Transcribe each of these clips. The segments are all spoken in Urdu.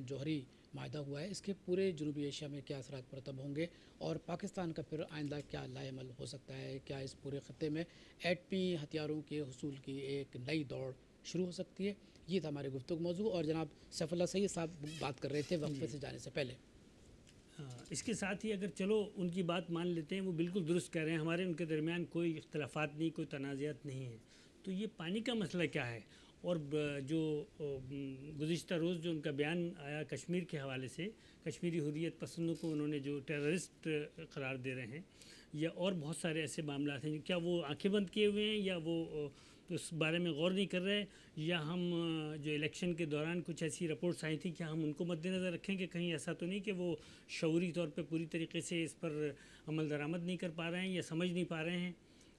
جوہری معاہدہ ہوا ہے، اس کے پورے جنوبی ایشیا میں کیا اثرات مرتب ہوں گے اور پاکستان کا پھر آئندہ کیا لائے عمل ہو سکتا ہے؟ کیا اس پورے خطے میں ایٹمی ہتھیاروں کے حصول کی ایک نئی دوڑ شروع ہو سکتی ہے؟ یہ تھا ہمارے گفتگو موضوع، اور جناب سیف اللہ سید صاحب بات کر رہے تھے وقفے سے جانے سے پہلے۔ اس کے ساتھ ہی اگر چلو ان کی بات مان لیتے ہیں، وہ بالکل درست کہہ رہے ہیں، ہمارے ان کے درمیان کوئی اختلافات نہیں، کوئی تنازعات نہیں ہیں، تو یہ پانی کا مسئلہ کیا ہے؟ اور جو گزشتہ روز جو ان کا بیان آیا کشمیر کے حوالے سے، کشمیری حریت پسندوں کو انہوں نے جو ٹیررسٹ قرار دے رہے ہیں، یا اور بہت سارے ایسے معاملات ہیں، کیا وہ آنکھیں بند کیے ہوئے ہیں یا وہ اس بارے میں غور نہیں کر رہے، یا ہم جو الیکشن کے دوران کچھ ایسی رپورٹس آئی تھیں، کیا ہم ان کو مد نظر رکھیں کہ کہیں ایسا تو نہیں کہ وہ شعوری طور پہ پوری طریقے سے اس پر عمل درآمد نہیں کر پا رہے ہیں یا سمجھ نہیں پا رہے ہیں؟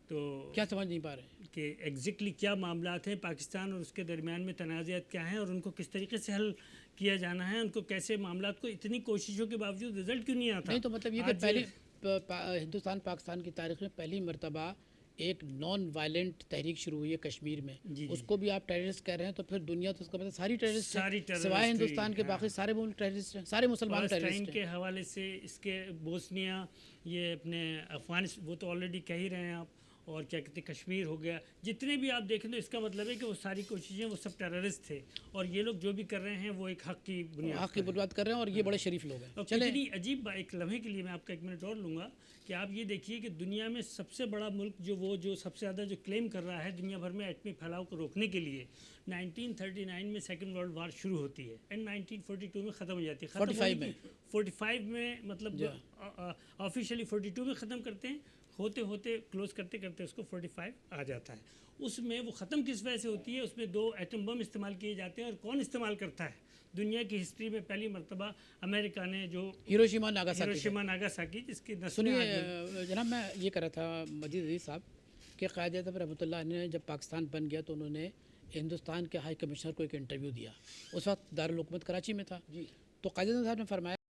تو کیا سمجھ نہیں پا رہے ہیں کہ ایگزیکٹلی کیا معاملات ہیں پاکستان اور اس کے درمیان میں، تنازعات کیا ہیں اور ان کو کس طریقے سے حل کیا جانا ہے؟ ان کو کیسے معاملات کو اتنی کوششوں کے باوجود رزلٹ کیوں نہیں آتا؟ نہیں تو مطلب یہ کہ پہلی ہندوستان پاکستان کی تاریخ میں پہلی مرتبہ ایک نان وائلنٹ تحریک شروع ہوئی ہے کشمیر میں، اس کو بھی آپ ٹیررسٹ کہہ رہے ہیں، تو پھر دنیا تو اس کا مطلب ساری ٹیررسٹ ہے، سوائے ہندوستان کے باقی سارے ملک ٹیررسٹ ہیں، سارے مسلمان ٹیررسٹ ہیں۔ کے حوالے سے اس کے بوسنیا، یہ اپنے افغانستان، وہ تو آلریڈی کہہ ہی رہے ہیں آپ، اور کیا کہتے ہیں کشمیر ہو گیا، جتنے بھی آپ دیکھیں تو اس کا مطلب ہے کہ وہ ساری کوششیں وہ سب ٹیررسٹ تھے، اور یہ لوگ جو بھی کر رہے ہیں وہ ایک حق کی بنیاد کر رہے ہیں، اور یہ بڑے شریف لوگ ہیں۔ چلیں اتنی عجیب ایک لمحے کے لیے میں آپ کا 1 منٹ اور لوں گا کہ آپ یہ دیکھیے کہ دنیا میں سب سے بڑا ملک جو سب سے زیادہ جو کلیم کر رہا ہے دنیا بھر میں ایٹمی پھیلاؤ کو روکنے کے لیے، 1939 میں سیکنڈ ورلڈ وار شروع ہوتی ہے اینڈ 1942 میں ختم ہو جاتی ہے، 45 میں مطلب آفیشلی 42 میں ختم کرتے ہیں، ہوتے ہوتے کلوز کرتے کرتے اس کو 45 آ جاتا ہے۔ اس میں وہ ختم کس وجہ سے ہوتی ہے؟ اس میں 2 ایٹم بم استعمال کیے جاتے ہیں، اور کون استعمال کرتا ہے؟ دنیا کی ہسٹری میں پہلی مرتبہ امریکہ نے جو ہیروشیما ناگاساکی جس کی سنیے جناب، میں یہ کہہ رہا تھا مجید عزیز صاحب کہ قائد اعظم رحمۃ اللہ نے جب پاکستان بن گیا تو انہوں نے ہندوستان کے ہائی کمشنر کو ایک انٹرویو دیا، اس وقت دارالحکومت کراچی میں تھا، تو قائد اعظم صاحب نے فرمایا